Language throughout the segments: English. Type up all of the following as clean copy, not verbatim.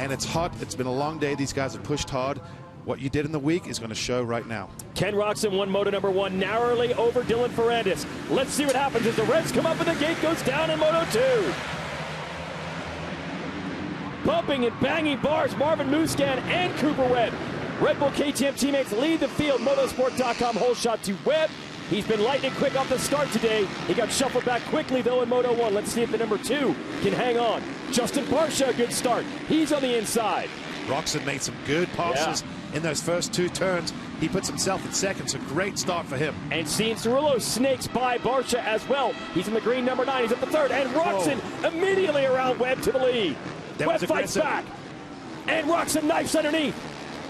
and it's hot. It's been a long day. These guys have pushed hard. What you did in the week is going to show right now. Ken Roczen won Moto number 1 narrowly over Dylan Ferrandis. Let's see what happens as the Reds come up and the gate goes down in Moto 2. Bumping and banging bars, Marvin Musquin and Cooper Webb. Red Bull KTM teammates lead the field. Motorsport.com whole shot to Webb. He's been lightning quick off the start today. He got shuffled back quickly, though, in Moto 1. Let's see if the number 2 can hang on. Justin Barcia, a good start. He's on the inside. Roczen made some good passes in those first 2 turns. He puts himself in second, so great start for him. And Cianciarulo snakes by Barcia as well. He's in the green number 9. He's at the 3rd. And Roczen immediately around Webb to the lead. Webb fights back. And Roczen knifes underneath.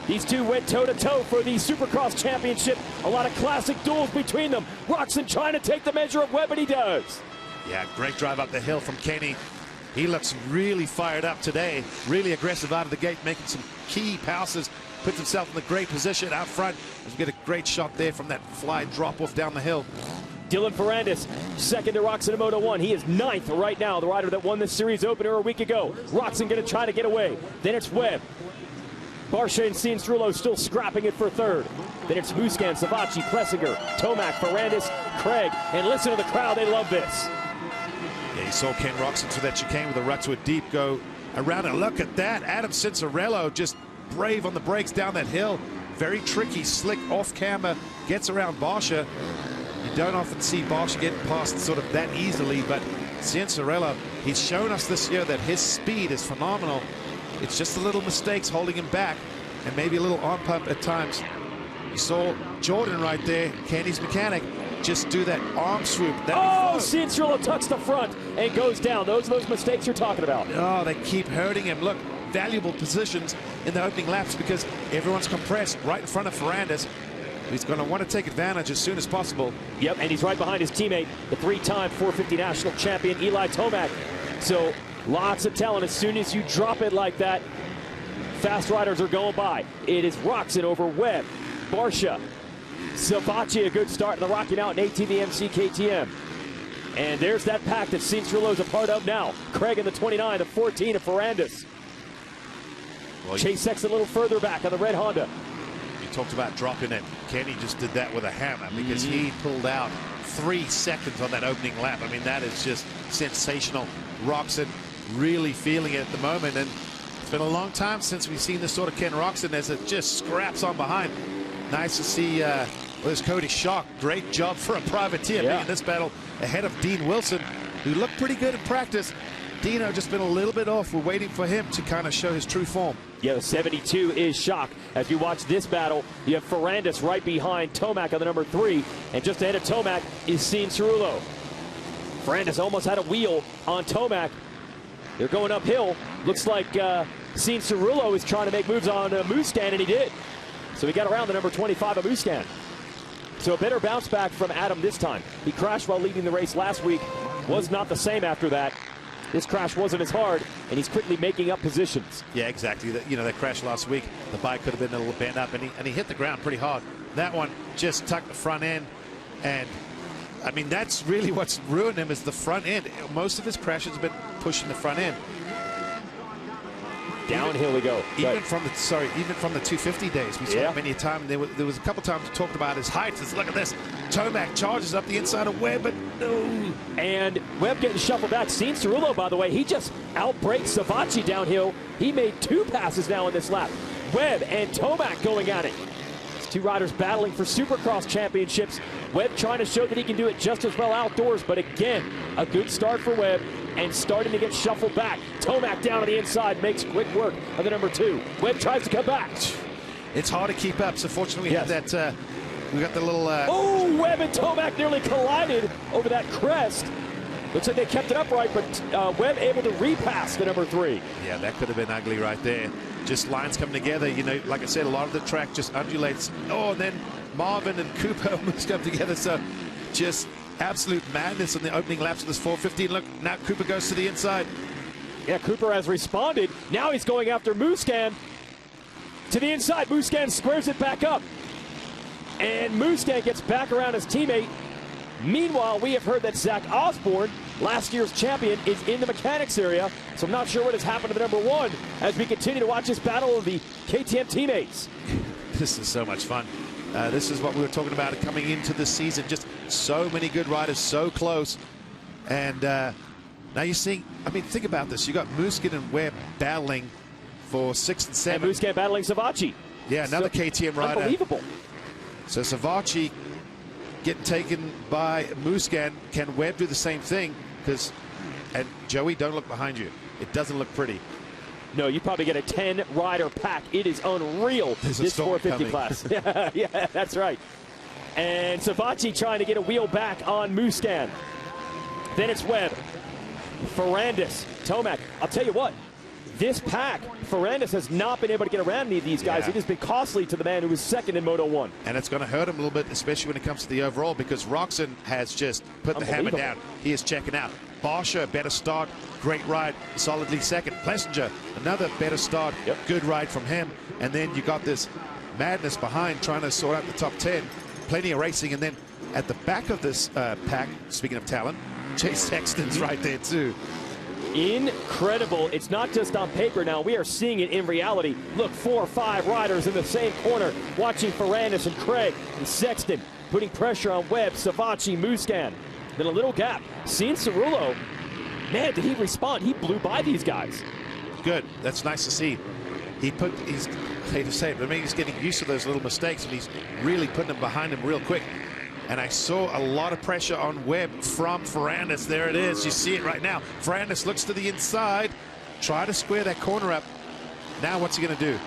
These two went toe-to-toe for the Supercross Championship. A lot of classic duels between them. Roczen trying to take the measure of Webb, and he does. Yeah, great drive up the hill from Kenny. He looks really fired up today. Really aggressive out of the gate, making some key passes. Puts himself in a great position out front. We get a great shot there from that fly drop-off down the hill. Dylan Ferrandis, second to Roczen in Moto 1. He is 9th right now, the rider that won this series opener a week ago. Roczen going to try to get away. Then it's Webb. Barcia and Cianciarulo still scrapping it for 3rd. Then it's Musquin, Savatgy, Plessinger, Tomac, Ferrandis, Craig. And listen to the crowd, they love this. Yeah, you saw Ken Roczen through that chicane with a rut to a deep go around. And look at that, Adam Cianciarulo just brave on the brakes down that hill. Very tricky, slick off camera, gets around Barcia. You don't often see Barcia get past sort of that easily, but Cianciarulo, he's shown us this year that his speed is phenomenal. It's just the little mistakes holding him back, and maybe a little arm pump at times. You saw Jordan right there, Kenny's mechanic, just do that arm swoop. Cianciarulo tucks the front and goes down. Those are those mistakes you're talking about. Oh, they keep hurting him. Look, valuable positions in the opening laps because everyone's compressed right in front of Ferrandis. He's going to want to take advantage as soon as possible. Yep, and he's right behind his teammate, the 3-time 450 national champion, Eli Tomac. So lots of talent. As soon as you drop it like that, fast riders are going by. It is Roczen over Webb, Barcia, Savatgy, a good start in the Rocky Mountain ATV MC KTM. And there's that pack that Cianciarulo is a part of now. Craig in the 29, the 14 of Ferrandis. Well, Chase Sexton a little further back on the red Honda. You talked about dropping it. Kenny just did that with a hammer because he pulled out 3 seconds on that opening lap. I mean, that is just sensational. Roczen really feeling it at the moment, and it's been a long time since we've seen this sort of Ken Roczen as it just scraps on behind. Nice to see there's Cody Schock. Great job for a privateer being in this battle ahead of Dean Wilson, who looked pretty good in practice. Dino just been a little bit off. We're waiting for him to kind of show his true form. Yeah, 72 is Schock. As you watch this battle, you have Ferrandis right behind Tomac on the number 3, and just ahead of Tomac is Cianciarulo. Ferrandis almost had a wheel on Tomac. They're going uphill. Looks like Cianciarulo is trying to make moves on Musquin, and he did. So he got around the number 25 of Musquin. So a better bounce back from Adam this time. He crashed while leading the race last week. Was not the same after that. This crash wasn't as hard, and he's quickly making up positions. Yeah, exactly. That crash last week, the bike could have been a little bent up, and he hit the ground pretty hard. That one just tucked the front end, and I mean, that's really what's ruined him is the front end. Most of his crashes have been pushing the front end. Downhill we go. Even from the 250 days, we saw many a time. There was a couple times we talked about his height. Look at this. Tomac charges up the inside of Webb, but no. And Webb getting shuffled back. Cianciarulo, by the way, he just outbrakes Savatgy downhill. He made 2 passes now in this lap. Webb and Tomac going at it. It's 2 riders battling for Supercross championships. Webb trying to show that he can do it just as well outdoors, but again, a good start for Webb and starting to get shuffled back. Tomac down on the inside makes quick work of the number 2. Webb tries to come back. It's hard to keep up, so fortunately we have that, we got the little... Webb and Tomac nearly collided over that crest. Looks like they kept it upright, but Webb able to repass the number 3. Yeah, that could have been ugly right there. Just lines coming together. You know, like I said, a lot of the track just undulates. And then Marvin and Cooper almost come together. So just absolute madness in the opening laps of this 450. Look, now Cooper goes to the inside. Yeah, Cooper has responded. Now he's going after Musquin to the inside. Musquin squares it back up. And Musquin gets back around his teammate. Meanwhile, we have heard that Zach Osborne, last year's champion, is in the mechanics area. So I'm not sure what has happened to the number 1 as we continue to watch this battle of the KTM teammates. This is so much fun. This is what we were talking about coming into the season. Just so many good riders, so close. And now you're seeing, I mean, think about this. You got Musquin and Webb battling for 6 and 7. And Musquin battling Savacci. Yeah, another KTM rider. Unbelievable. So Savacci getting taken by Musquin. Can Webb do the same thing? And Joey, don't look behind you. It doesn't look pretty. No, you probably get a 10-rider pack. It is unreal, this 450 class. Yeah, that's right. And Savacci trying to get a wheel back on Musquin. Then it's Webb, Ferrandis, Tomac. I'll tell you what, this pack, Ferrandis has not been able to get around any of these guys. Yeah. It has been costly to the man who was second in Moto 1. And it's going to hurt him a little bit, especially when it comes to the overall, because Roczen has just put the hammer down. He is checking out. Barcia, better start, great ride, solidly second. Plessinger, another better start, good ride from him. And then you got this madness behind trying to sort out the top 10. Plenty of racing. And then at the back of this pack, speaking of talent, Chase Sexton's right there too. Incredible. It's not just on paper now. We are seeing it in reality. Look, 4 or 5 riders in the same corner, watching Ferrandis and Craig and Sexton, putting pressure on Webb, Savacci, Musquin. Then a little gap. Cianciarulo, man, did he respond? He blew by these guys. Good. That's nice to see. He's, hate to say it, but I mean, he's getting used to those little mistakes, and he's really putting them behind him real quick. And I saw a lot of pressure on Webb from Ferrandis. There it is. You see it right now. Ferrandis looks to the inside, try to square that corner up. Now what's he going to do?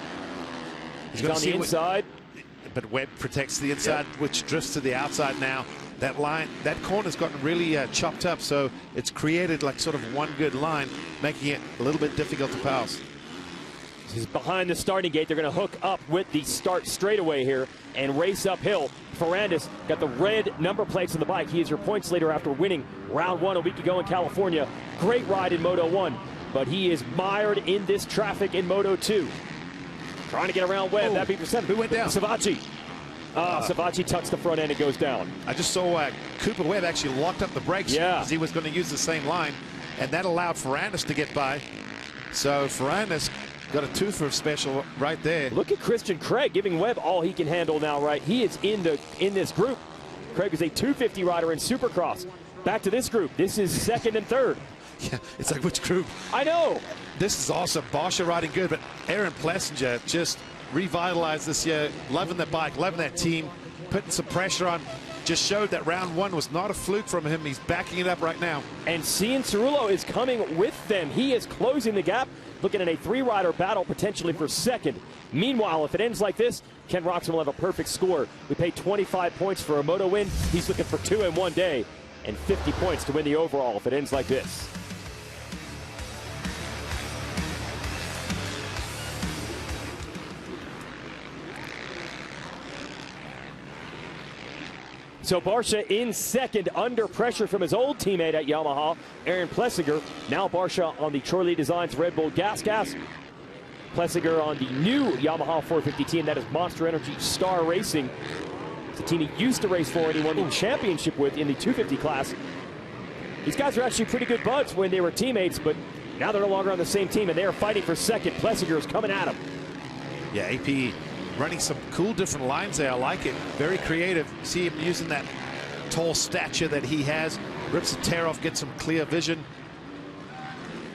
He's on the inside. But Webb protects the inside, which drifts to the outside now. That line, that corner's gotten really chopped up, so it's created like sort of one good line, making it a little bit difficult to pass. He's behind the starting gate. They're going to hook up with the start straightaway here and race uphill. Ferrandis got the red number plates on the bike. He is your points leader after winning round 1 a week ago in California. Great ride in Moto 1, but he is mired in this traffic in Moto 2. Trying to get around Webb. That'd be for 7. Who went down? Savacci. Savacci tucks the front end and goes down. I just saw Cooper Webb actually locked up the brakes because he was going to use the same line, and that allowed Ferrandis to get by. So Ferrandis got a tooth for a special right there. Look at Christian Craig giving Webb all he can handle now, right? He is in this group. Craig is a 250 rider in Supercross. Back to this group. This is second and third. Yeah, it's like, which group? I know. This is awesome. Barcia riding good, but Aaron Plessinger just revitalized this year. Loving the bike, loving that team, putting some pressure on. Just showed that round 1 was not a fluke from him. He's backing it up right now. And Cianciarulo is coming with them. He is closing the gap, looking at a 3-rider battle potentially for second. Meanwhile, if it ends like this, Ken Roczen will have a perfect score. We pay 25 points for a moto win. He's looking for 2 in one day and 50 points to win the overall if it ends like this. So Barcia in second, under pressure from his old teammate at Yamaha, Aaron Plessinger. Now Barcia on the Troy Lee Designs Red Bull Gas. Plessinger on the new Yamaha 450 team, that is Monster Energy Star Racing. It's a team he used to race for and he won the championship with in the 250 class. These guys are actually pretty good buds when they were teammates, but now they're no longer on the same team and they are fighting for second. Plessinger is coming at him. Yeah, AP running some cool different lines there. I like it. Very creative. See him using that tall stature that he has. Rips a tear off, gets some clear vision.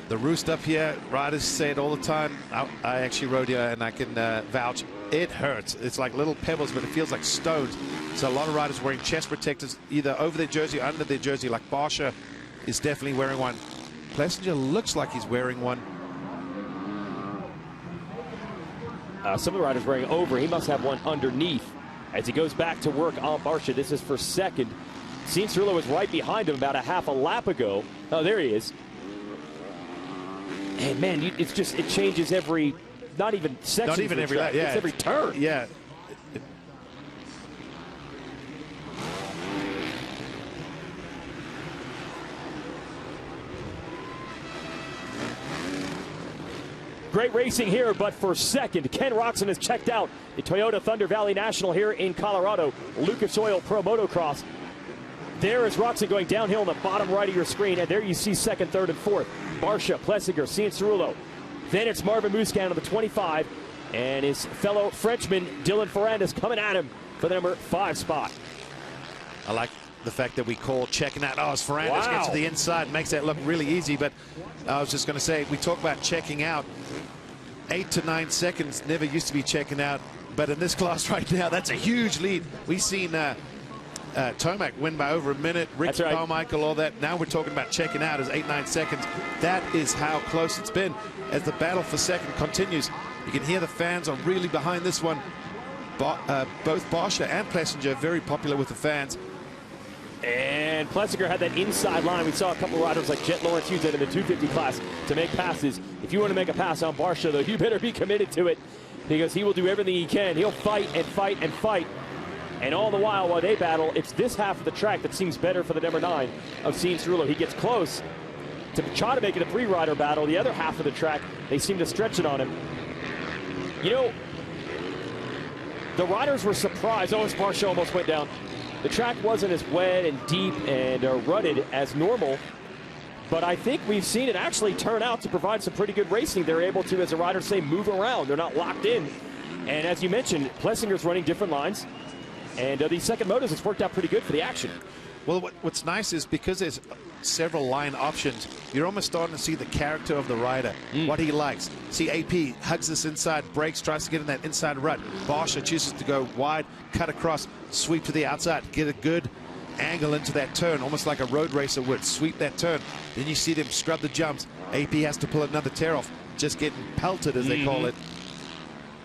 The roost up here, riders say it all the time. I actually rode here and I can vouch. It hurts. It's like little pebbles, but it feels like stones. So a lot of riders wearing chest protectors either over their jersey or under their jersey, like Barcia is definitely wearing one. Plessinger looks like he's wearing one. Some of the riders wearing over. He must have one underneath as he goes back to work on Barcia. This is for second. Cianciarulo was right behind him about a half a lap ago. Oh, there he is. And man, it's just, it changes every, not even section. Not even every lap, yeah. It's every turn. Yeah. Great racing here, but for second, Ken Roczen has checked out the Toyota Thunder Valley National here in Colorado. Lucas Oil Pro Motocross. There is Roczen going downhill on the bottom right of your screen, and there you see second, third, and fourth. Barcia, Plessinger, Cianciarulo. Then it's Marvin Musquin on the 25, and his fellow Frenchman, Dylan Ferrandis, coming at him for the number 5 spot. I like the fact that we call checking out. Oh, as Ferrandis gets to the inside, makes that look really easy. But I was just going to say, we talk about checking out. 8 to 9 seconds never used to be checking out. But in this class right now, that's a huge lead. We've seen Tomac win by over a minute. Ricky Carmichael, all that. Now we're talking about checking out as 8-9 seconds. That is how close it's been. As the battle for second continues, you can hear the fans are really behind this one. Both Barcia and Plessinger very popular with the fans. And Plessinger had that inside line. We saw a couple of riders like Jet Lawrence use it in the 250 class to make passes. If you want to make a pass on Barcia, though, you better be committed to it, because he will do everything he can. He'll fight and fight and fight. And all the while they battle, it's this half of the track that seems better for the number 9 of Cianciarulo. He gets close to try to make it a 3-rider battle. The other half of the track, they seem to stretch it on him. You know, the riders were surprised. Oh, his Barcia almost went down. The track wasn't as wet and deep and rutted as normal, but I think we've seen it actually turn out to provide some pretty good racing. They're able to, as the riders say, move around. They're not locked in. And as you mentioned, Plessinger's running different lines, and these second motos, it's worked out pretty good for the action. Well, what's nice is because there's several line options, you're almost starting to see the character of the rider, what he likes. See, AP hugs this inside, brakes, tries to get in that inside rut. Barcia chooses to go wide, cut across, sweep to the outside, get a good angle into that turn, almost like a road racer would. Sweep that turn. Then you see them scrub the jumps. AP has to pull another tear off, just getting pelted, as they call it.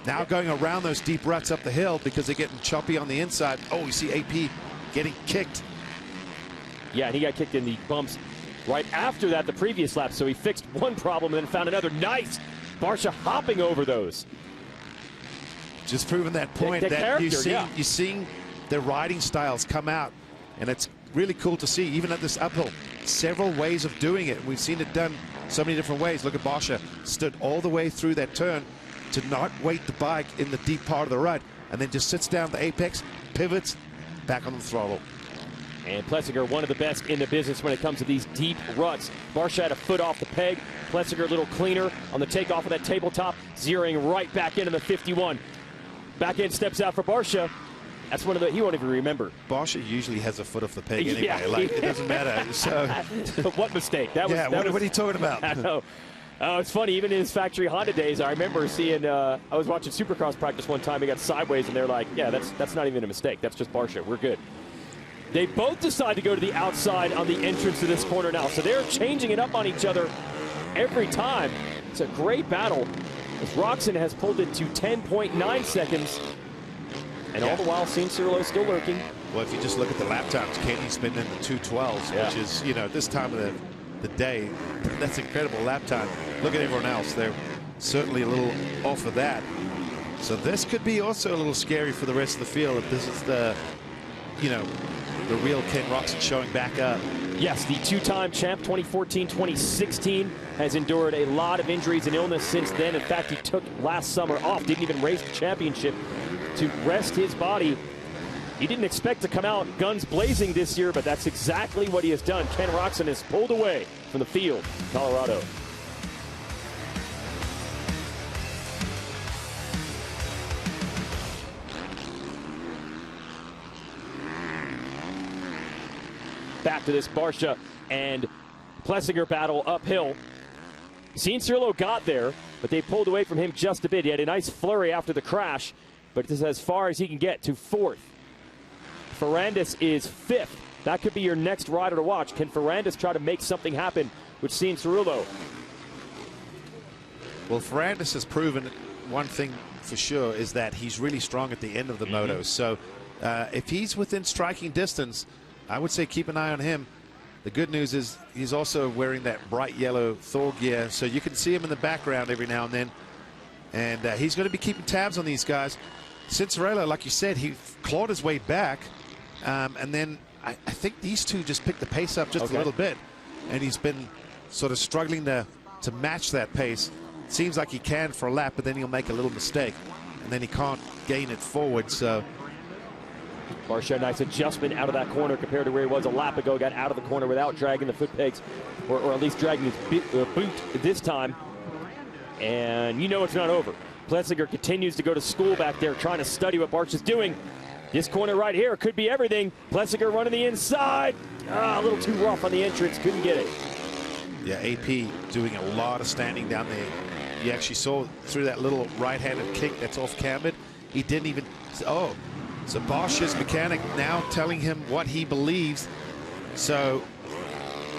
Now going around those deep ruts up the hill because they're getting choppy on the inside. Oh, you see AP getting kicked. Yeah, and he got kicked in the bumps right after that the previous lap, so he fixed one problem and then found another. Nice! Barcia hopping over those. Just proving that point that you're seeing their riding styles come out, and it's really cool to see, even at this uphill, several ways of doing it. We've seen it done so many different ways. Look at Barcia, stood all the way through that turn to not weight the bike in the deep part of the rut, and then just sits down at the apex, pivots, back on the throttle. And Plessinger, one of the best in the business when it comes to these deep ruts. Barcia had a foot off the peg. Plessinger a little cleaner on the takeoff of that tabletop, zeroing right back into the 51. Back end steps out for Barcia. That's one of the, he won't even remember. Barcia usually has a foot off the peg anyway. Like, it doesn't matter. So, what mistake? That was, what are you talking about? I know. It's funny, even in his factory Honda days, I remember seeing, I was watching Supercross practice one time, he got sideways, and they're like, yeah, that's not even a mistake. That's just Barcia. We're good. They both decide to go to the outside on the entrance to this corner now. So they're changing it up on each other every time. It's a great battle. As Roczen has pulled it to 10.9 seconds. And all the while, Cianciarulo still lurking. Well, if you just look at the lap times, Kenny's been in the 2:12s, which is, you know, this time of the day, that's incredible lap time. Look at everyone else. They're certainly a little off of that. So this could be also a little scary for the rest of the field if this is the, you know, the real Ken Roczen showing back up. Yes, the two-time champ, 2014, 2016, has endured a lot of injuries and illness since then. In fact, he took last summer off, didn't even race the championship to rest his body. He didn't expect to come out guns blazing this year, but that's exactly what he has done. Ken Roczen is pulled away from the field, Colorado. Back to this Barcia and Plessinger battle uphill. Cianciarulo got there, but they pulled away from him just a bit. He had a nice flurry after the crash, but this is as far as he can get to 4th. Ferrandis is 5th. That could be your next rider to watch. Can Ferrandis try to make something happen with Cianciarulo? Well, Ferrandis has proven one thing for sure, is that he's really strong at the end of the moto. So if he's within striking distance, I would say keep an eye on him. The good news is he's also wearing that bright yellow Thor gear, so you can see him in the background every now and then. And he's going to be keeping tabs on these guys. Cianciarulo, like you said, he clawed his way back. And then I think these two just picked the pace up just a little bit. And he's been sort of struggling to match that pace. Seems like he can for a lap, but then he'll make a little mistake. And then he can't gain it forward. So Barcia, nice adjustment out of that corner compared to where he was a lap ago. Got out of the corner without dragging the foot pegs, or at least dragging his boot this time. And you know it's not over. Plessinger continues to go to school back there, trying to study what Barcia's doing. This corner right here could be everything. Plessinger running the inside. A little too rough on the entrance, couldn't get it. Yeah, AP doing a lot of standing down there. You actually saw through that little right-handed kick that's off-cambered. He didn't even, oh. So Barcia's mechanic now telling him what he believes. So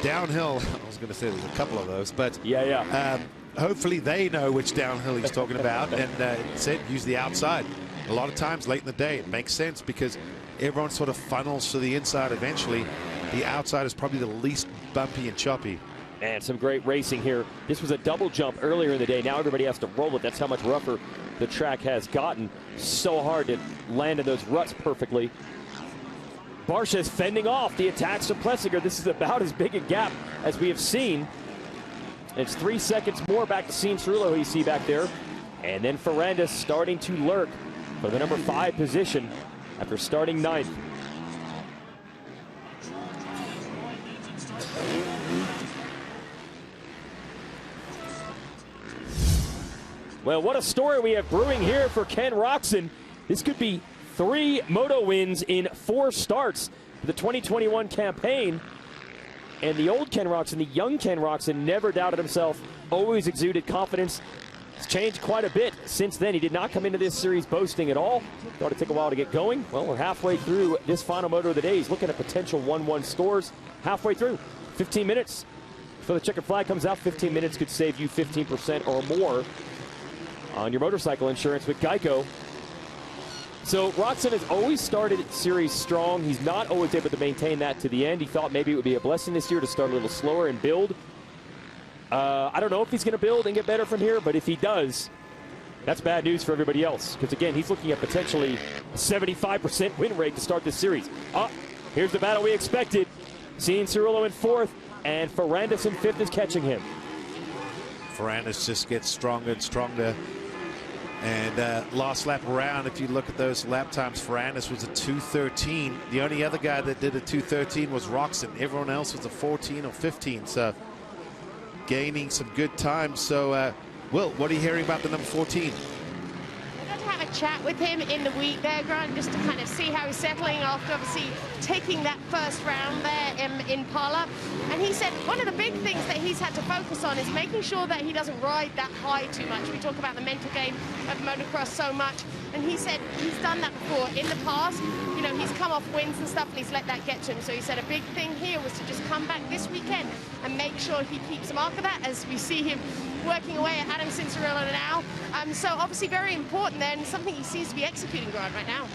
downhill, I was going to say there's a couple of those, but yeah. Hopefully they know which downhill he's talking about, and said use the outside. A lot of times late in the day it makes sense because everyone sort of funnels to the inside eventually. The outside is probably the least bumpy and choppy. And some great racing here. This was a double jump earlier in the day. Now everybody has to roll it. That's how much rougher the track has gotten. So hard to land in those ruts perfectly. Barcia is fending off the attacks of Plessinger. This is about as big a gap as we have seen. It's 3 seconds more back to Cianciarulo, who you see back there. And then Ferrandis starting to lurk for the number 5 position after starting 9th. Well, what a story we have brewing here for Ken Roczen. This could be 3 moto wins in 4 starts for the 2021 campaign. And the old Ken Roczen, the young Ken Roczen, never doubted himself, always exuded confidence. It's changed quite a bit since then. He did not come into this series boasting at all. Thought it'd take a while to get going. Well, we're halfway through this final moto of the day. He's looking at potential 1-1 scores halfway through. 15 minutes before the checkered flag comes out. 15 minutes could save you 15% or more on your motorcycle insurance with Geico. So Roczen has always started series strong. He's not always able to maintain that to the end. He thought maybe it would be a blessing this year to start a little slower and build. I don't know if he's going to build and get better from here, but if he does, that's bad news for everybody else. Because again, he's looking at potentially a 75% win rate to start this series. Here's the battle we expected. Cianciarulo in 4th, and Ferrandis in 5th is catching him. Ferrandis just gets stronger and stronger. And last lap around, if you look at those lap times, Ferrandis was a 2:13. The only other guy that did a 2:13 was Roczen. Everyone else was a 14 or 15. So gaining some good time. So, Will, what are you hearing about the number 14? I got to have a chat with him in the week there, Grant, just to kind of see how he's settling after obviously taking that first round there in Parla. And he said one of the big things that he's had to focus on is making sure that he doesn't ride that high too much. We talk about the mental game of motocross so much, and he said he's done that before in the past. You know, he's come off wins and stuff, and he's let that get to him. So he said a big thing here was to just come back this weekend and make sure he keeps a mark of that, as we see him working away at Adam Cianciarulo now. So obviously very important then, something he seems to be executing right now.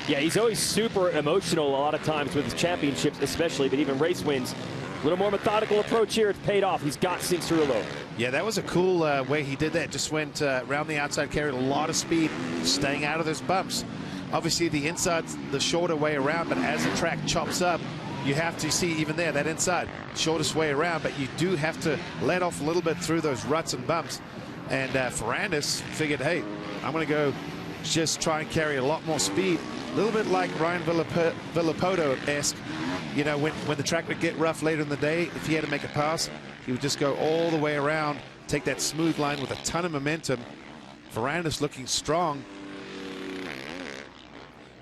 Yeah, he's always super emotional a lot of times with his championships especially, but even race wins. A little more methodical approach here. It's paid off. He's got Cianciarulo. Yeah, that was a cool way he did that. Just went around the outside, carried a lot of speed, staying out of those bumps. Obviously, the inside's the shorter way around, but as the track chops up, you have to see even there, that inside, shortest way around, but you do have to let off a little bit through those ruts and bumps. And Ferrandis figured, hey, I'm going to go just try and carry a lot more speed. A little bit like Ryan Villapoto-esque. You know, when the track would get rough later in the day, if he had to make a pass, he would just go all the way around, take that smooth line with a ton of momentum. Ferrandis looking strong.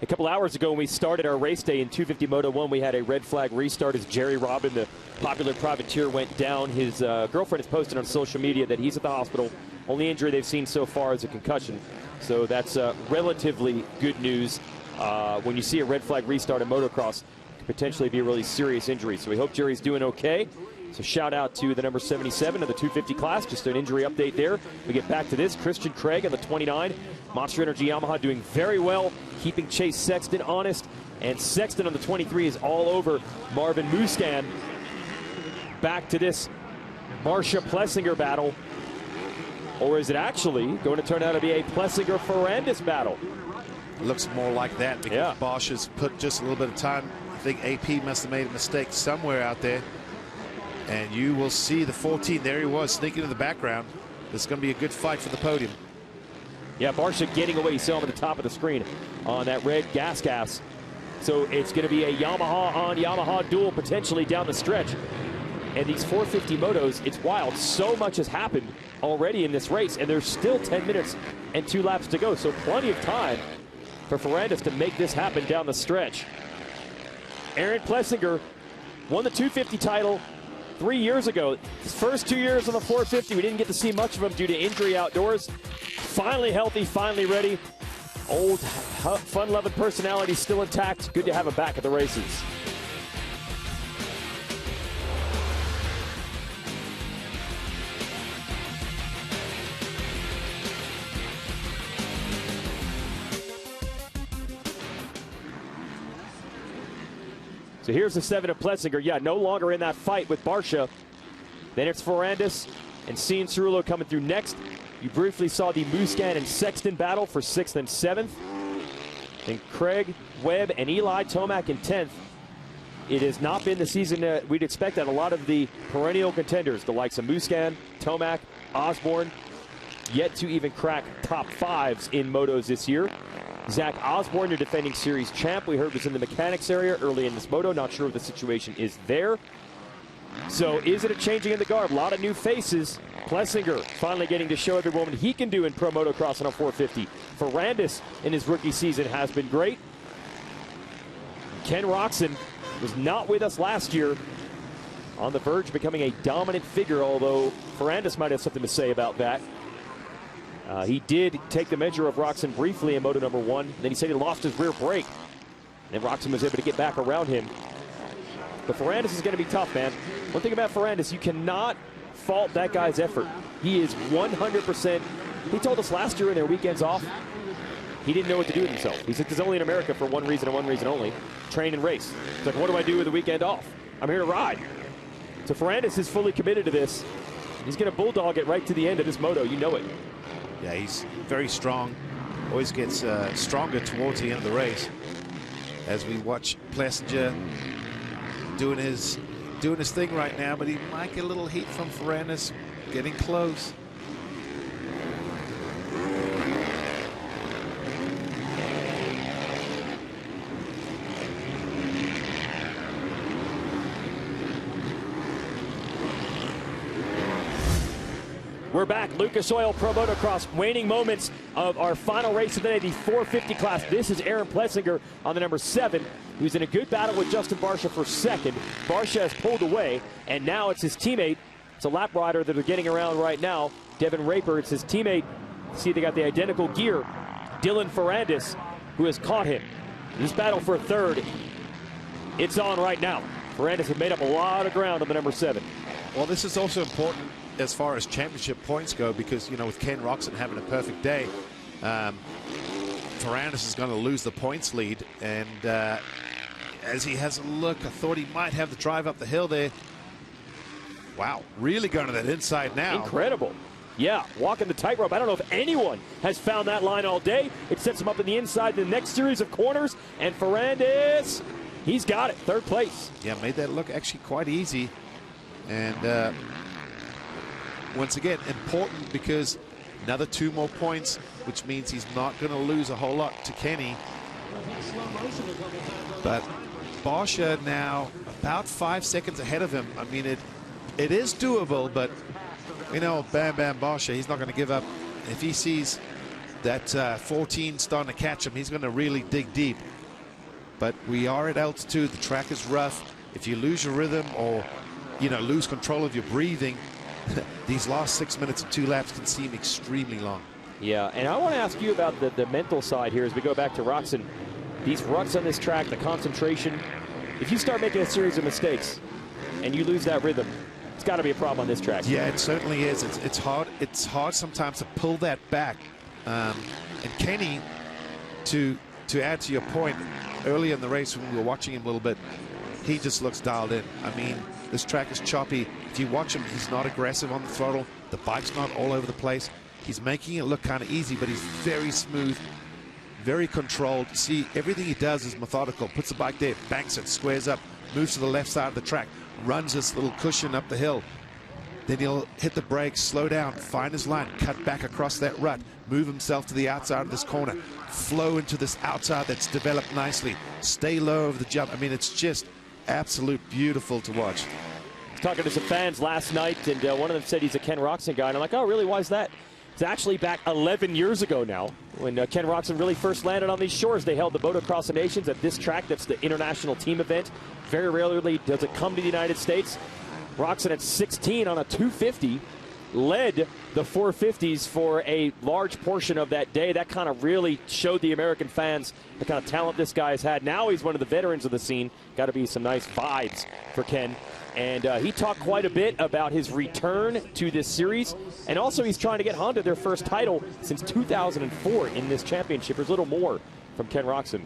A couple hours ago when we started our race day in 250 Moto 1, we had a red flag restart as Jerry Robin, the popular privateer, went down. His girlfriend has posted on social media that he's at the hospital. Only injury they've seen so far is a concussion. So that's relatively good news. When you see a red flag restart in motocross, it could potentially be a really serious injury. So we hope Jerry's doing okay. So shout out to the number 77 of the 250 class. Just an injury update there. We get back to this. Christian Craig on the 29. Monster Energy Yamaha doing very well, keeping Chase Sexton honest. And Sexton on the 23 is all over Marvin Musquin. Back to this Barcia-Plessinger battle. Or is it actually going to turn out to be a Plessinger-Ferrandis battle? It looks more like that because Bosch has put just a little bit of time. I think AP must have made a mistake somewhere out there. And you will see the 14. There he was, sneaking in the background. This is going to be a good fight for the podium. Yeah, Barcia getting away. You saw him at the top of the screen on that red gas. So it's going to be a Yamaha on Yamaha duel potentially down the stretch. And these 450 motos, it's wild. So much has happened already in this race, and there's still 10 minutes and 2 laps to go. So plenty of time for Ferrandis to make this happen down the stretch. Aaron Plessinger won the 250 title 3 years ago. His first 2 years on the 450, we didn't get to see much of him due to injury outdoors. Finally healthy, finally ready. Old, fun-loving personality still intact. Good to have him back at the races. So here's the 7 of Plessinger. Yeah, no longer in that fight with Barcia. Then it's Ferrandis and Cianciarulo coming through next. You briefly saw the Muscan and Sexton battle for 6th and 7th. Then Craig, Webb, and Eli Tomac in 10th. It has not been the season we'd expect that a lot of the perennial contenders, the likes of Muscan, Tomac, Osborne, yet to even crack top 5s in motos this year. Zach Osborne, your defending series champ, we heard was in the mechanics area early in this moto. Not sure what the situation is there. So is it a changing in the guard? A lot of new faces. Plessinger finally getting to show everyone what he can do in pro motocross on a 450. Ferrandis in his rookie season has been great. Ken Roczen was not with us last year. On the verge of becoming a dominant figure, although Ferrandis might have something to say about that. He did take the measure of Roczen briefly in Moto number 1. Then he said he lost his rear brake. And Roczen was able to get back around him. But Ferrandis is going to be tough, man. One thing about Ferrandis, you cannot fault that guy's effort. He is 100%. He told us last year in their weekends off, he didn't know what to do with himself. He said, he's only in America for one reason and one reason only, train and race. He's like, what do I do with the weekend off? I'm here to ride. So Ferrandis is fully committed to this. He's going to bulldog it right to the end of this moto. You know it. Yeah, he's very strong. Always gets stronger towards the end of the race. As we watch Plessinger doing his thing right now, but he might get a little heat from Ferrandis. Getting close. We're back. Lucas Oil Pro Motocross. Waning moments of our final race of the day, the 450 class. This is Aaron Plessinger on the number 7, who's in a good battle with Justin Barcia for 2nd. Barcia has pulled away, and now it's his teammate. It's a lap rider that are getting around right now. Devin Raper, it's his teammate. See, they got the identical gear. Dylan Ferrandis, who has caught him. This battle for 3rd, it's on right now. Ferrandis has made up a lot of ground on the number 7. Well, this is also important as far as championship points go, because, you know, with Ken Roczen having a perfect day, Ferrandis is going to lose the points lead. And as he has a look, I thought he might have the drive up the hill there. Wow, really going to that inside now. Incredible. Yeah, walking the tightrope. I don't know if anyone has found that line all day. It sets him up in the inside the next series of corners. And Ferrandis, he's got it. 3rd place. Yeah, made that look actually quite easy. And once again, important because another 2 more points, which means he's not going to lose a whole lot to Kenny. But Barcia now about 5 seconds ahead of him. I mean, it is doable, but you know, Bam Bam Barcia, he's not going to give up. If he sees that 14 starting to catch him, he's going to really dig deep. But we are at altitude. The track is rough. If you lose your rhythm or, you know, lose control of your breathing, these last 6 minutes and 2 laps can seem extremely long. Yeah, and I want to ask you about the mental side here as we go back to Roczen. These ruts on this track, the concentration. If you start making a series of mistakes and you lose that rhythm, it's got to be a problem on this track. Yeah, it certainly is. It's hard. It's hard sometimes to pull that back. And Kenny, to add to your point, early in the race when we were watching him a little bit, he just looks dialed in. I mean, this track is choppy. If you watch him, he's not aggressive on the throttle. The bike's not all over the place. He's making it look kind of easy, but he's very smooth, very controlled. See, everything he does is methodical. Puts the bike there, banks it, squares up, moves to the left side of the track, runs this little cushion up the hill. Then he'll hit the brakes, slow down, find his line, cut back across that rut, move himself to the outside of this corner, flow into this outside that's developed nicely, stay low over the jump. I mean, it's just absolute beautiful to watch. I was talking to some fans last night, and one of them said he's a Ken Roczen guy, and I'm like, oh, really, why is that? It's actually back 11 years ago now when Ken Roczen really first landed on these shores. They held the Motocross of Nations at this track. That's the international team event. Very rarely does it come to the United States. Roczen at 16 on a 250 led the 450s for a large portion of that day. That kind of really showed the American fans the kind of talent this guy's had. Now he's one of the veterans of the scene. Got to be some nice vibes for Ken. And he talked quite a bit about his return to this series. And also he's trying to get Honda their first title since 2004 in this championship. There's a little more from Ken Roczen.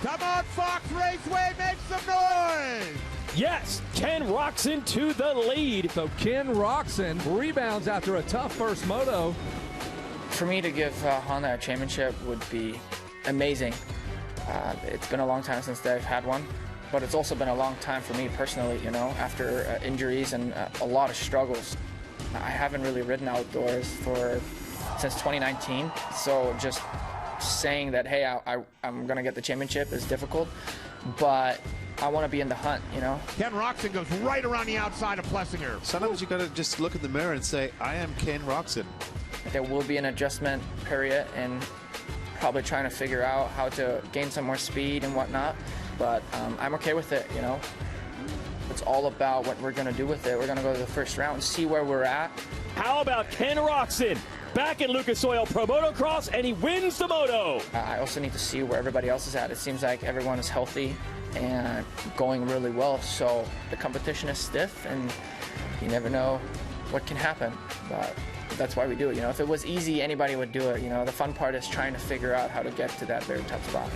Come on, Fox Raceway, make some noise! Yes, Ken Roczen to the lead. So Ken Roczen rebounds after a tough first moto. For me to give Honda a championship would be amazing. It's been a long time since they've had one, but it's also been a long time for me personally, you know, after injuries and a lot of struggles. I haven't really ridden outdoors since 2019, so just saying that, hey, I'm going to get the championship is difficult, but I want to be in the hunt, you know. Ken Roczen goes right around the outside of Plessinger. Sometimes you got to just look in the mirror and say, I am Ken Roczen. There will be an adjustment period and probably trying to figure out how to gain some more speed and whatnot, but I'm okay with it, you know. It's all about what we're going to do with it. We're going to go to the first round and see where we're at. How about Ken Roczen back in Lucas Oil Pro Motocross, and he wins the moto. I also need to see where everybody else is at. It seems like everyone is healthy and going really well, so the competition is stiff and you never know what can happen, but that's why we do it. You know, if it was easy, anybody would do it. You know, the fun part is trying to figure out how to get to that very tough spot.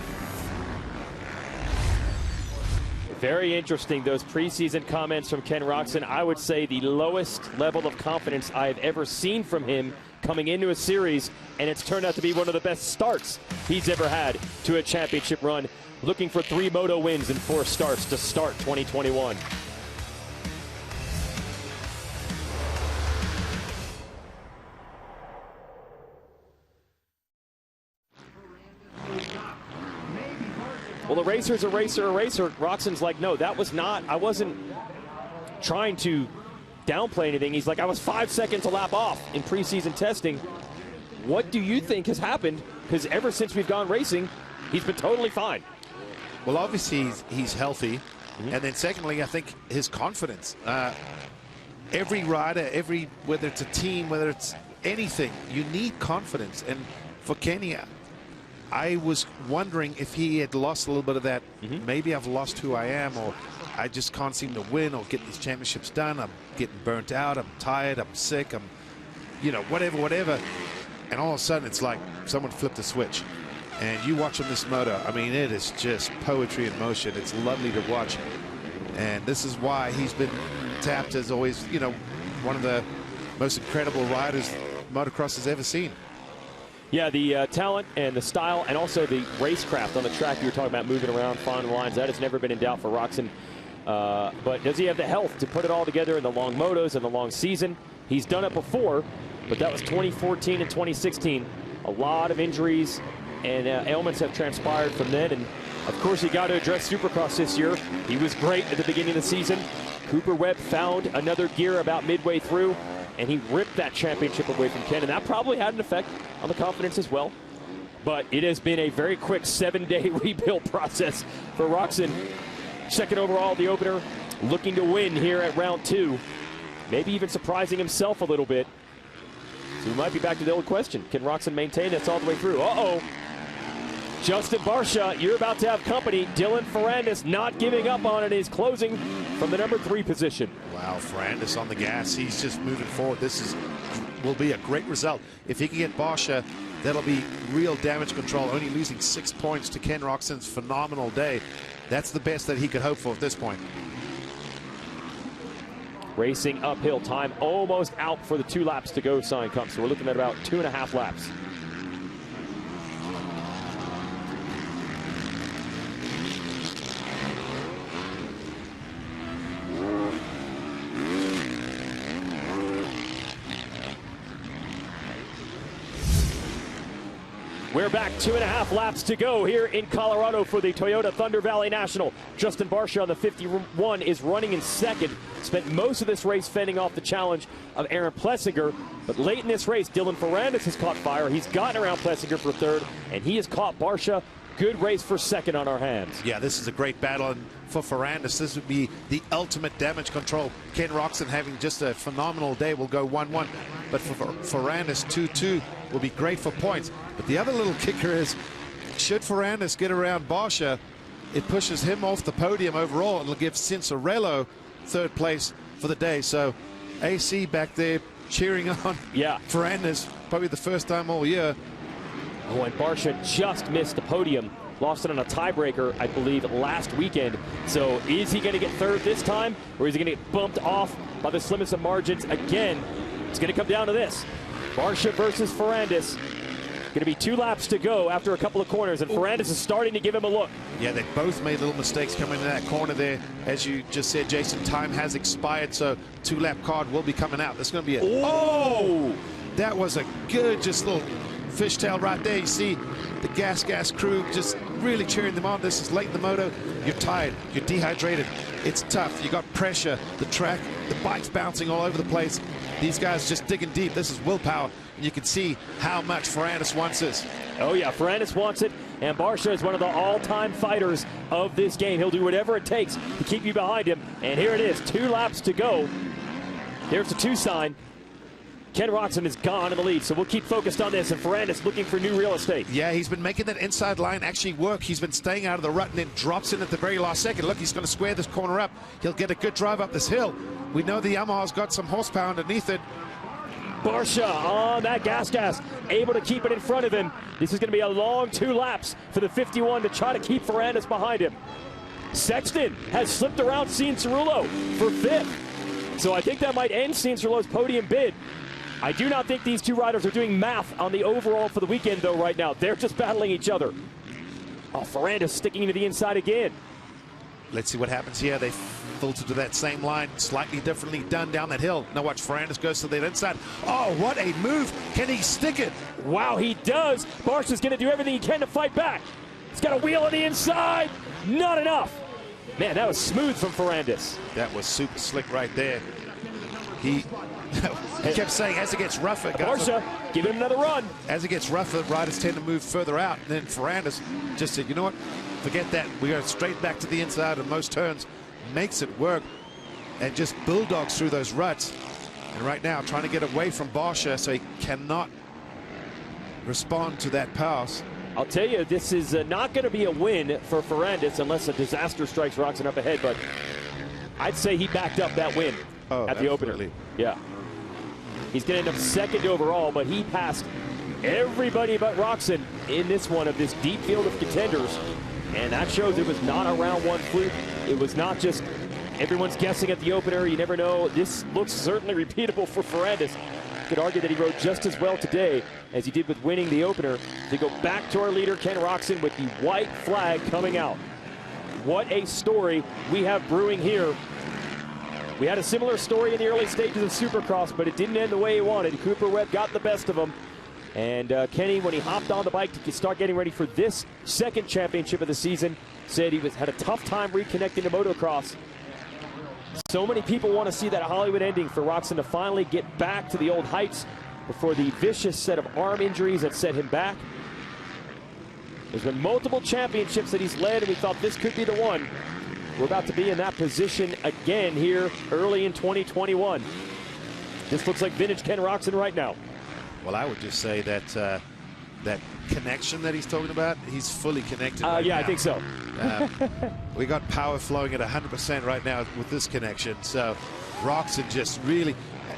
Very interesting, those preseason comments from Ken Roczen. I would say the lowest level of confidence I've ever seen from him coming into a series, and it's turned out to be one of the best starts he's ever had to a championship run. Looking for 3 moto wins and 4 starts to start 2021. Well, the racer's a racer, a racer. Roczen's like, no, that was not, I wasn't trying to downplay anything. He's like, I was 5 seconds a lap off in preseason testing. What do you think has happened? Because ever since we've gone racing, he's been totally fine. Well, obviously he's healthy. And then secondly, I think his confidence. Every rider, whether it's a team, whether it's anything, you need confidence. And for Kenny, I was wondering if he had lost a little bit of that. Maybe I've lost who I am, or I just can't seem to win or get these championships done. I'm getting burnt out. I'm tired. I'm sick. I'm, you know, whatever. And all of a sudden, it's like someone flipped a switch. And you watch on this moto, I mean, it is just poetry in motion. It's lovely to watch. And this is why he's been tapped as always, you know, one of the most incredible riders motocross has ever seen. Yeah, the talent and the style and also the racecraft on the track you were talking about, moving around, finding lines, that has never been in doubt for Roczen. But does he have the health to put it all together in the long motos and the long season? He's done it before, but that was 2014 and 2016. A lot of injuries and ailments have transpired from then. And, of course, he got to address Supercross this year. He was great at the beginning of the season. Cooper Webb found another gear about midway through, and he ripped that championship away from Ken, and that probably had an effect on the confidence as well. But it has been a very quick 7-day rebuild process for Roczen. Second overall, the opener, looking to win here at round 2. Maybe even surprising himself a little bit. So we might be back to the old question. Can Roczen maintain this all the way through? Uh-oh. Justin Barcia, you're about to have company. Dylan Ferrandis not giving up on it. He's closing from the number 3 position. Wow, Ferrandis on the gas. He's just moving forward. This will be a great result. If he can get Barcia, that'll be real damage control. Only losing 6 points to Ken Roczen's phenomenal day. That's the best that he could hope for at this point. Racing uphill, time almost out for the 2 laps to go sign comes. So we're looking at about 2.5 laps. We're back 2.5 laps to go here in Colorado for the Toyota Thunder Valley National. Justin Barcia on the 51 is running in second. Spent most of this race fending off the challenge of Aaron Plessinger. But late in this race, Dylan Ferrandis has caught fire. He's gotten around Plessinger for third, and he has caught Barcia. Good race for second on our hands. Yeah, this is a great battle, and for Ferrandis, this would be the ultimate damage control. Ken Roczen having just a phenomenal day will go 1-1, but for Ferrandis, 2-2 will be great for points. But the other little kicker is, should Ferrandis get around Barcia, it pushes him off the podium overall, and it'll give Cianciarulo third place for the day. So AC back there cheering on Ferrandis, probably the first time all year. Oh, and Barcia just missed the podium. Lost it on a tiebreaker, I believe, last weekend. So is he going to get third this time, or is he going to get bumped off by the slimmest of margins again? It's going to come down to this. Barcia versus Ferrandis. Going to be 2 laps to go after a couple of corners, and Ferrandis is starting to give him a look. Yeah, they both made little mistakes coming in that corner there. As you just said, Jason, time has expired, so 2-lap card will be coming out. There's going to be a... Oh! That was a good, just little fishtail right there. You see the gas crew just really cheering them on. This is late in the moto. You're tired. You're dehydrated. It's tough. You got pressure. The track, the bike's bouncing all over the place. These guys just digging deep. This is willpower. And you can see how much Ferrandis wants this. Oh, yeah, Ferrandis wants it. And Barcia is one of the all-time fighters of this game. He'll do whatever it takes to keep you behind him. And here it is, 2 laps to go. There's the 2 sign. Ken Roczen is gone in the lead, so we'll keep focused on this. And Ferrandis looking for new real estate. Yeah, he's been making that inside line actually work. He's been staying out of the rut and then drops in at the very last second. Look, he's going to square this corner up. He'll get a good drive up this hill. We know the Yamaha's got some horsepower underneath it. Barcia on that gas, able to keep it in front of him. This is going to be a long 2 laps for the 51 to try to keep Ferrandis behind him. Sexton has slipped around Cianciarulo for 5th. So I think that might end Cianciarulo's podium bid. I do not think these 2 riders are doing math on the overall for the weekend, though, right now. They're just battling each other. Oh, Ferrandis sticking to the inside again. Let's see what happens here. They filter to that same line, slightly differently done down that hill. Now watch, Ferrandis goes to that inside. Oh, what a move. Can he stick it? Wow, he does. Barcia's going to do everything he can to fight back. He's got a wheel on the inside. Not enough. Man, that was smooth from Ferrandis. That was super slick right there. He kept saying, as it gets rougher, Barcia, give him another run. As it gets rougher, riders tend to move further out. And then Ferrandis just said, you know what? Forget that. We go straight back to the inside of most turns. Makes it work and just bulldogs through those ruts. And right now, trying to get away from Barcia so he cannot respond to that pass. I'll tell you, this is not going to be a win for Ferrandis unless a disaster strikes Roczen up ahead. But I'd say he backed up that win at the opener. Yeah. He's going to end up second overall, but he passed everybody but Roczen in this one of this deep field of contenders. And that shows it was not a round 1 fluke. It was not just everyone's guessing at the opener. You never know. This looks certainly repeatable for Ferrandis. You could argue that he rode just as well today as he did with winning the opener. To go back to our leader, Ken Roczen, with the white flag coming out. What a story we have brewing here. We had a similar story in the early stages of Supercross, but it didn't end the way he wanted. Cooper Webb got the best of him. And Kenny, when he hopped on the bike to start getting ready for this second championship of the season, said he had a tough time reconnecting to motocross. So many people want to see that Hollywood ending for Roczen to finally get back to the old heights before the vicious set of arm injuries that set him back. There's been multiple championships that he's led, and we thought this could be the one. We're about to be in that position again here early in 2021. This looks like vintage Ken Roczen right now. Well, I would just say that that connection that he's talking about, he's fully connected right yeah, now. I think so. We got power flowing at 100% right now with this connection. So Roczen just really,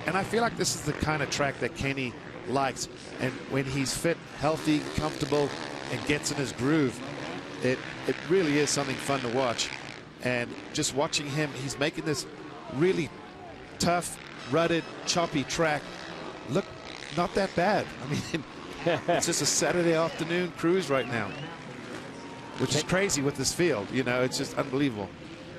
and I feel like this is the kind of track that Kenny likes. And when he's fit, healthy, comfortable, and gets in his groove, it really is something fun to watch. And just watching him, he's making this really tough, rutted, choppy track look not that bad. I mean, it's just a Saturday afternoon cruise right now, which is crazy with this field. You know, it's just unbelievable.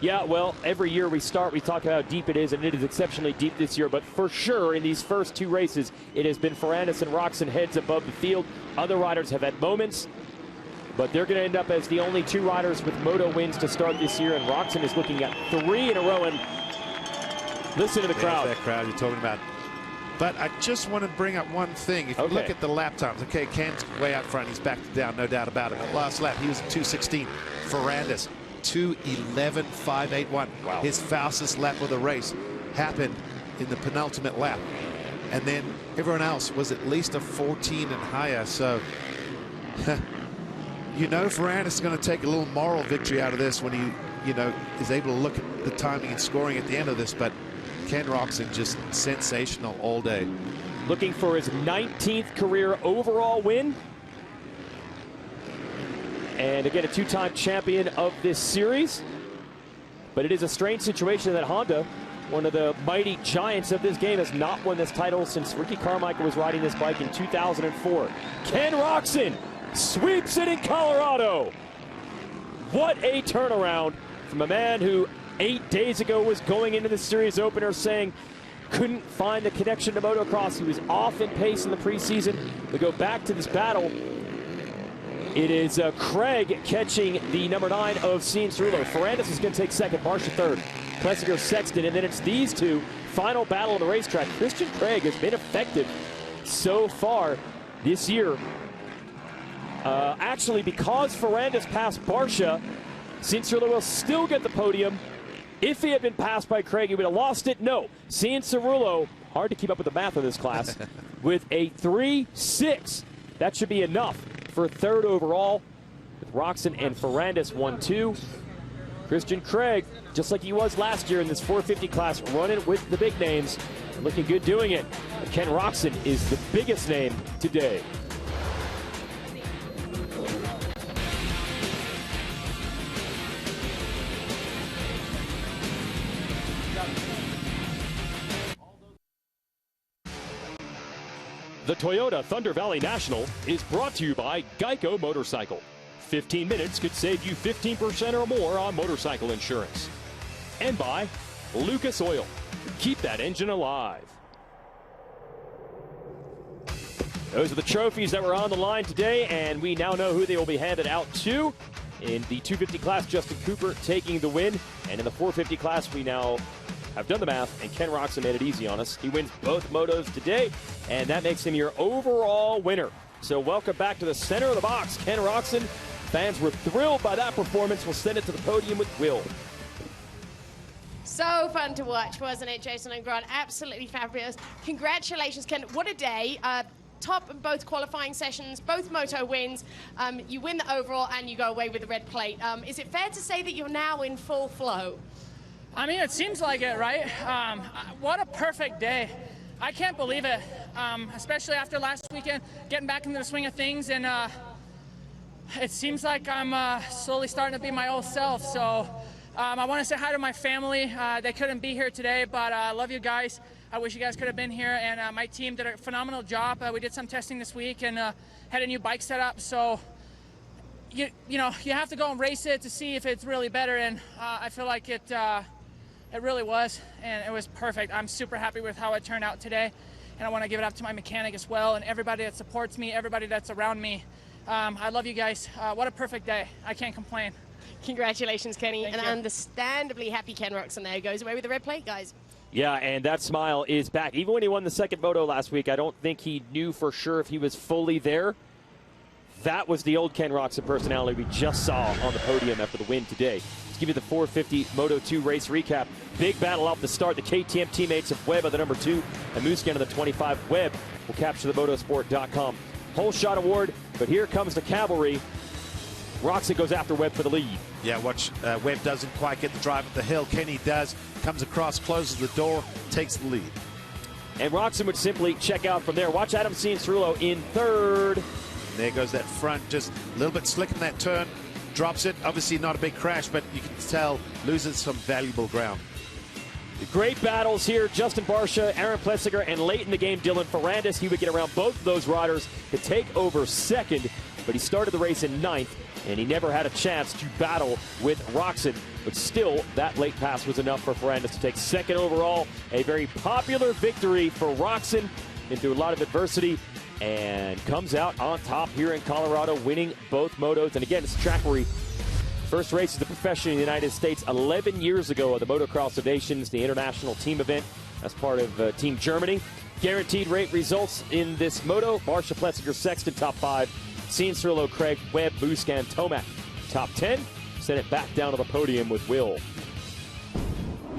Yeah, well, every year we talk about how deep it is, and it is exceptionally deep this year. But for sure, in these first two races, it has been Ferrandis and Roczen heads above the field. Other riders have had moments, but they're going to end up as the only two riders with Moto wins to start this year. And Roczen is looking at 3 in a row. And listen to the crowd. That crowd you're talking about. But I just want to bring up one thing. If you look at the lap times, okay, Ken's way out front. He's backed down, no doubt about it. But last lap, he was at 2:16. Ferrandis, 2:11.581. Wow. His fastest lap of the race happened in the penultimate lap. And then everyone else was at least a 14 and higher. So, you know, Ferrandis is going to take a little moral victory out of this when he, you know, is able to look at the timing and scoring at the end of this. But Ken Roczen just sensational all day. Looking for his 19th career overall win. And again, a two-time champion of this series. But it is a strange situation that Honda, one of the mighty giants of this game, has not won this title since Ricky Carmichael was riding this bike in 2004. Ken Roczen sweeps it in Colorado. What a turnaround from a man who 8 days ago was going into the series opener saying couldn't find the connection to motocross. He was off in pace in the preseason. We go back to this battle. It is Craig catching the number 9 of Cianciarulo. Ferrandis is going to take second, Barcia third, Plessinger Sexton, and then it's these two. Final battle on the racetrack. Christian Craig has been effective so far this year. Actually, because Ferrandis passed Barcia, Cianciarulo will still get the podium. If he had been passed by Craig, he would have lost it. No, Cianciarulo, hard to keep up with the math in this class, with a 3.6. That should be enough for third overall, with Roczen and Ferrandis 1-2. Christian Craig, just like he was last year in this 450 class, running with the big names, looking good doing it. But Ken Roczen is the biggest name today. The Toyota Thunder Valley National is brought to you by Geico Motorcycle. 15 minutes could save you 15% or more on motorcycle insurance. And by Lucas Oil. Keep that engine alive. Those are the trophies that were on the line today, and we now know who they will be handed out to. In the 250 class, Justin Cooper taking the win. And in the 450 class, we now have done the math, and Ken Roczen made it easy on us. He wins both motos today, and that makes him your overall winner. So welcome back to the center of the box, Ken Roczen. Fans were thrilled by that performance. We'll send it to the podium with Will. So fun to watch, wasn't it, Jason and Grant? Absolutely fabulous. Congratulations, Ken. What a day. Top in both qualifying sessions, both moto wins. You win the overall, and you go away with the red plate. Is it fair to say that you're now in full flow? I mean, it seems like it, right? What a perfect day. I can't believe it, especially after last weekend, getting back into the swing of things, and it seems like I'm slowly starting to be my old self. So I want to say hi to my family. They couldn't be here today, but I love you guys. I wish you guys could have been here, and my team did a phenomenal job. We did some testing this week and had a new bike set up, so you know, you have to go and race it to see if it's really better, and I feel like it really was, and it was perfect. I'm super happy with how it turned out today, and I want to give it up to my mechanic as well, and everybody that supports me, everybody that's around me. I love you guys. What a perfect day. I can't complain. Congratulations, Kenny. Thank and you. Understandably happy Ken Roczen there. Goes away with the red plate, guys. Yeah, and that smile is back. Even when he won the second moto last week, I don't think he knew for sure if he was fully there. That was the old Ken Roczen personality we just saw on the podium after the win today. Let's give you the 450 Moto 2 race recap. Big battle off the start. The KTM teammates of Webb of the number 2 and Muscan of the 25. Webb will capture the motorsport.com whole shot award, but here comes the cavalry. Roczen goes after Webb for the lead. Yeah, watch, Webb doesn't quite get the drive at the hill. Kenny does, comes across, closes the door, takes the lead. And Roczen would simply check out from there. Watch Adam Cianciarulo in third. And there goes that front, just a little bit slick in that turn. Drops it, obviously not a big crash, but you can tell loses some valuable ground. Great battles here. Justin Barcia, Aaron Plessinger, and late in the game, Dylan Ferrandis. He would get around both of those riders to take over second. but he started the race in 9th, and he never had a chance to battle with Roczen. But still, that late pass was enough for Ferrandis to take 2nd overall. A very popular victory for Roczen. Been through a lot of adversity and comes out on top here in Colorado, winning both motos. And again, it's a track where he first race as a professional in the United States 11 years ago at the Motocross of Nations, the international team event as part of Team Germany. Guaranteed rate results in this moto. Barcia, Plessinger, Sexton, top 5. Cianciarulo, Craig, Webb, Musquin, Tomac, top 10. Send it back down to the podium with Will.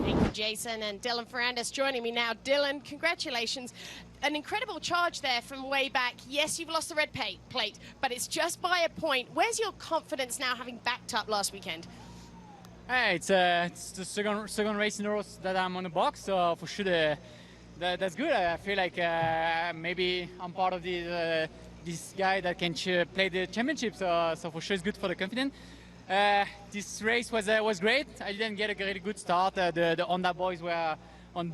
Thank you, Jason, and Dylan Ferrandis joining me now. Dylan, congratulations. An incredible charge there from way back. Yes, you've lost the red plate, but it's just by a point. Where's your confidence now, having backed up last weekend? It's the second race in a row that I'm on the box, so for sure that's good. I feel like maybe I'm part of this guy that can play the championship, so for sure it's good for the confidence. This race was great. I didn't get a really good start. The Honda boys were on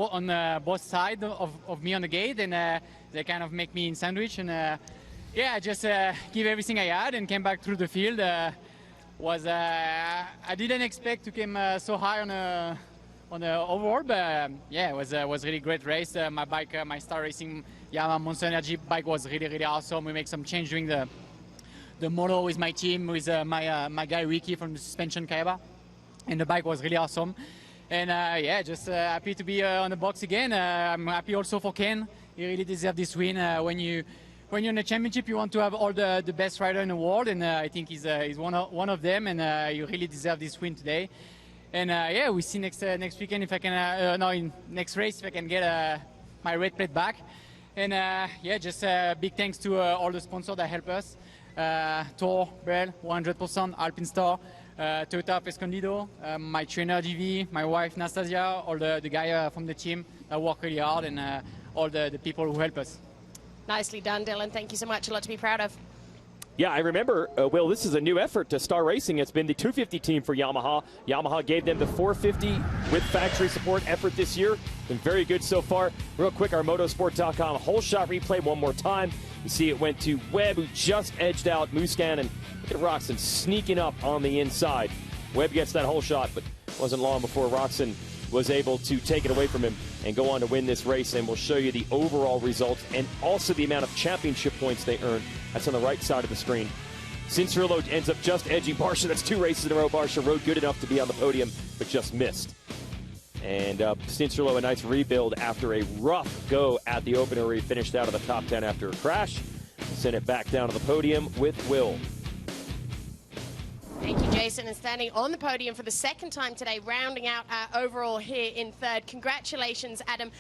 both sides of me on the gate, and they kind of make me in sandwich. And yeah, I just give everything I had and came back through the field. I didn't expect to come so high on the overall, but yeah, it was really great race. My bike, my Star Racing Yamaha Monster Energy bike was really awesome. We make some change during the Moto with my team, with my guy Ricky from the Suspension Kaiba, and the bike was really awesome. And yeah, just happy to be on the box again. I'm happy also for Ken. He really deserved this win. When you're in the championship, you want to have all the best rider in the world, and I think he's one of them, and you really deserve this win today. And yeah, we see next weekend if I can, in next race if I can get my red plate back. And yeah, just big thanks to all the sponsors that help us. Tor, Bell, 100%, Alpine Store, Toyota Escondido, my trainer DV, my wife Nastasia, all the guys from the team that work really hard, and all the people who help us. Nicely done, Dylan. Thank you so much. A lot to be proud of. Yeah, I remember, Will, this is a new effort to Star Racing. It's been the 250 team for Yamaha. Yamaha gave them the 450 with factory support effort this year. Been very good so far. Real quick, our motosport.com whole shot replay one more time. You see it went to Webb, who just edged out Musquin, and look at Roczen sneaking up on the inside. Webb gets that whole shot, but wasn't long before Roczen was able to take it away from him and go on to win this race. And we'll show you the overall results and also the amount of championship points they earned. That's on the right side of the screen. Cianciarulo ends up just edging Barcia. That's 2 races in a row. Barcia rode good enough to be on the podium, but just missed. And Cianciarulo, a nice rebuild after a rough go at the opener where he finished out of the top 10 after a crash. Sent it back down to the podium with Will. Thank you, Jason, and standing on the podium for the second time today, rounding out our overall here in third. Congratulations, Adam.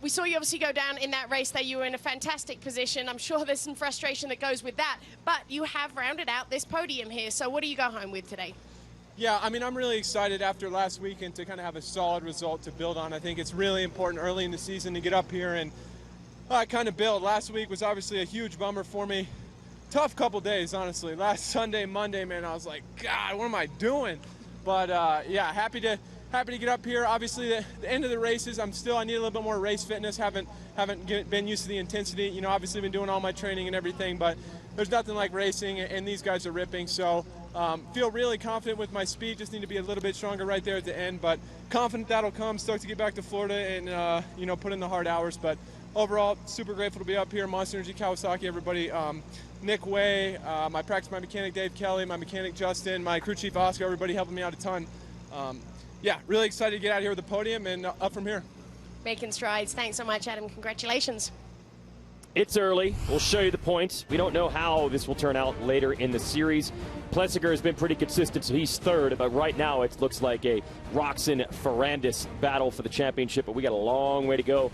We saw you obviously go down in that race there. You were in a fantastic position. I'm sure there's some frustration that goes with that, but you have rounded out this podium here. So what do you go home with today? Yeah, I mean, I'm really excited after last weekend to kind of have a solid result to build on. I think it's really important early in the season to get up here and kind of build. Last week was obviously a huge bummer for me. Tough couple days, honestly. Last Sunday, Monday, man, I was like, God, what am I doing? But yeah, happy to get up here. Obviously, the end of the races, I need a little bit more race fitness. Haven't been used to the intensity. You know, obviously been doing all my training and everything, but there's nothing like racing, and these guys are ripping. So feel really confident with my speed. Just need to be a little bit stronger right there at the end, but confident that'll come. Stoked to get back to Florida and you know, put in the hard hours. But overall, super grateful to be up here. Monster Energy, Kawasaki, everybody. Nick Way, my mechanic Dave Kelly, my mechanic Justin, my crew chief Oscar, everybody helping me out a ton. Yeah, really excited to get out here with the podium and up from here. Making strides. Thanks so much, Adam. Congratulations. It's early. We'll show you the points. We don't know how this will turn out later in the series. Plessinger has been pretty consistent, so he's third, but right now it looks like a Roczen-Ferrandis battle for the championship, but we got a long way to go.